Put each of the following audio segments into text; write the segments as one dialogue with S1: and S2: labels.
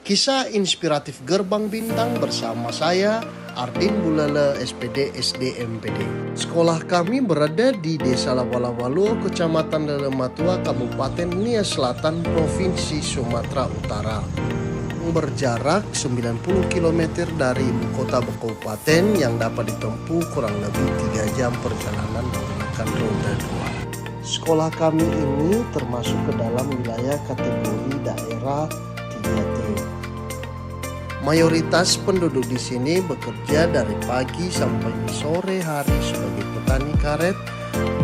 S1: Kisah inspiratif Gerbang Bintang bersama saya, Ardin Bulala, SPD SD MPD. Sekolah kami berada di Desa Lawalawalu, Kecamatan Lelematua, Kabupaten Nia Selatan, Provinsi Sumatera Utara. Berjarak 90 km dari ibu kota kabupaten yang dapat ditempuh kurang lebih 3 jam perjalanan menggunakan roda 2. Sekolah kami ini termasuk ke dalam wilayah kategori daerah 3T. Mayoritas penduduk di sini bekerja dari pagi sampai sore hari sebagai petani karet,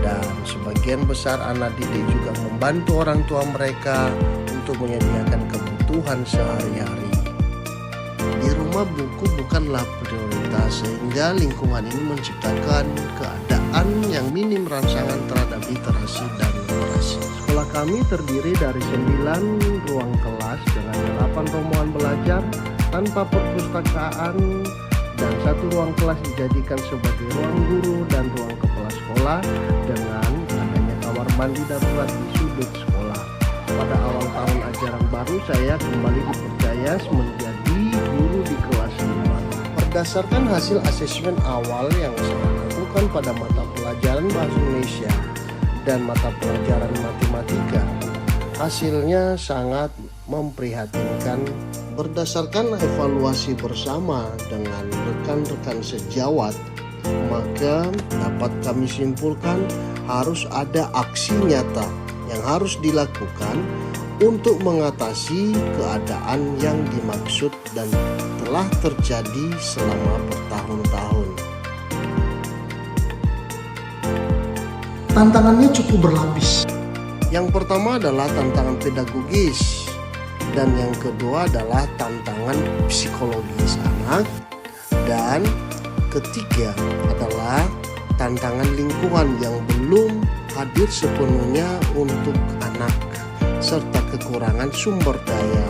S1: dan sebagian besar anak didik juga membantu orang tua mereka untuk menyediakan kebutuhan sehari-hari. Di rumah buku bukanlah prioritas, sehingga lingkungan ini menciptakan keadaan yang minim rangsangan terhadap literasi dan numerasi. Sekolah kami terdiri dari 9 ruang kelas dengan 8 rombongan belajar tanpa perpustakaan, dan 1 ruang kelas dijadikan sebagai ruang guru dan ruang kepala sekolah dengan adanya kamar mandi darurat di sudut sekolah. Pada awal tahun ajaran baru saya kembali dipercaya menjadi guru di kelas 5. Berdasarkan hasil asesmen awal yang saya lakukan pada mata pelajaran Bahasa Indonesia dan mata pelajaran Matematika, hasilnya sangat memprihatinkan. Berdasarkan evaluasi bersama dengan rekan-rekan sejawat, maka dapat kami simpulkan harus ada aksi nyata yang harus dilakukan untuk mengatasi keadaan yang dimaksud dan telah terjadi selama bertahun-tahun.
S2: Tantangannya cukup berlapis.
S1: Yang pertama adalah tantangan pedagogis, dan yang kedua adalah tantangan psikologis anak, dan ketiga adalah tantangan lingkungan yang belum hadir sepenuhnya untuk anak, serta kekurangan sumber daya.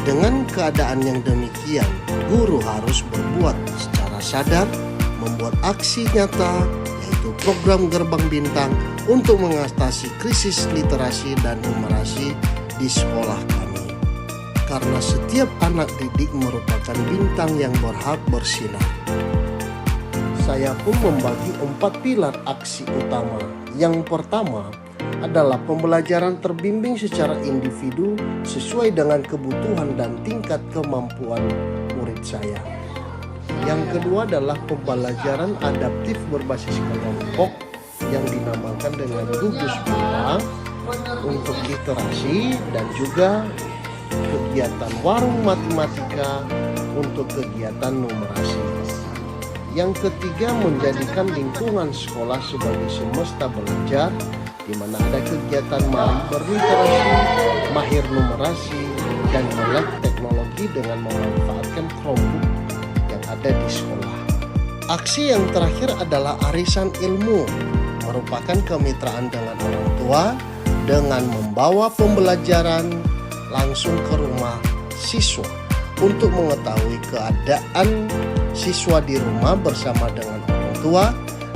S1: Dengan keadaan yang demikian, guru harus berbuat secara sadar, membuat aksi nyata, yaitu program Gerbang Bintang untuk mengatasi krisis literasi dan numerasi di sekolah kami. Karena setiap anak didik merupakan bintang yang berhak bersinar. Saya pun membagi 4 pilar aksi utama. Yang pertama adalah pembelajaran terbimbing secara individu sesuai dengan kebutuhan dan tingkat kemampuan murid saya. Yang kedua adalah pembelajaran adaptif berbasis kelompok yang dinamakan dengan gugus bina untuk literasi, dan juga kegiatan warung matematika untuk kegiatan numerasi. Yang ketiga, menjadikan lingkungan sekolah sebagai semesta belajar, di mana ada kegiatan mari berliterasi, mahir numerasi, dan melek teknologi dengan memanfaatkan Chromebook yang ada di sekolah. Aksi yang terakhir adalah arisan ilmu, merupakan kemitraan dengan orang tua dengan membawa pembelajaran langsung ke rumah siswa untuk mengetahui keadaan siswa di rumah bersama dengan orang tua,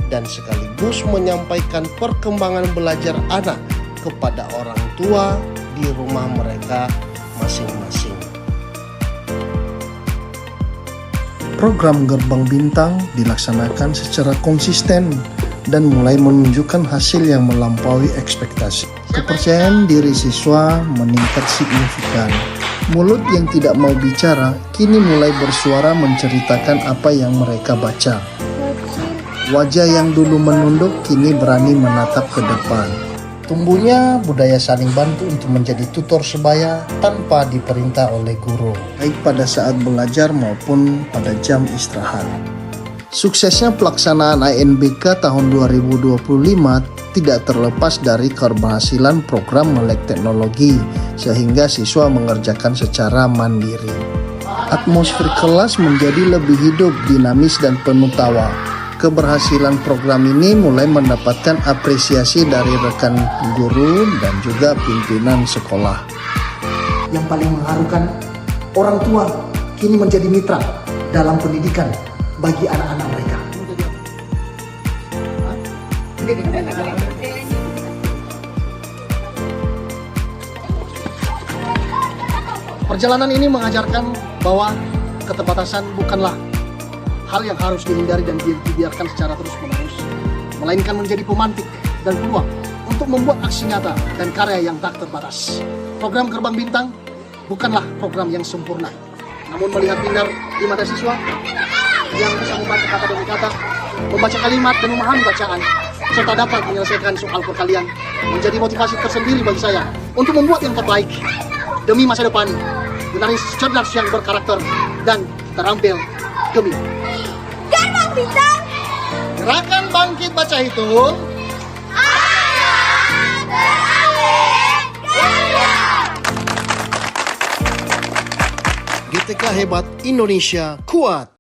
S1: dan sekaligus menyampaikan perkembangan belajar anak kepada orang tua di rumah mereka masing-masing.
S2: Program Gerbang Bintang dilaksanakan secara konsisten dan mulai menunjukkan hasil yang melampaui ekspektasi. Kepercayaan diri siswa meningkat signifikan. Mulut yang tidak mau bicara kini mulai bersuara menceritakan apa yang mereka baca. Wajah yang dulu menunduk kini berani menatap ke depan. Tumbuhnya budaya saling bantu untuk menjadi tutor sebaya tanpa diperintah oleh guru, baik pada saat belajar maupun pada jam istirahat. Suksesnya pelaksanaan ANBK tahun 2025 tidak terlepas dari keberhasilan program melek teknologi, sehingga siswa mengerjakan secara mandiri. Atmosfer kelas menjadi lebih hidup, dinamis, dan penuh tawa. Keberhasilan program ini mulai mendapatkan apresiasi dari rekan guru dan juga pimpinan sekolah.
S3: Yang paling mengharukan, orang tua kini menjadi mitra dalam pendidikan bagi anak-anak mereka. Perjalanan ini mengajarkan bahwa keterbatasan bukanlah hal yang harus dihindari dan dibiarkan secara terus-menerus, melainkan menjadi pemantik dan peluang untuk membuat aksi nyata dan karya yang tak terbatas. Program Gerbang Bintang bukanlah program yang sempurna, namun melihat minat di mata siswa yang bisa membaca kata demi kata, membaca kalimat dan memahami bacaan, serta dapat menyelesaikan soal perkalian, menjadi motivasi tersendiri bagi saya untuk membuat yang terbaik demi masa depan, menarik cerdas yang berkarakter dan terampil demi
S4: Gerbang Bintang.
S3: Gerakan Bangkit Baca Hitung.
S1: GTK hebat, Indonesia kuat.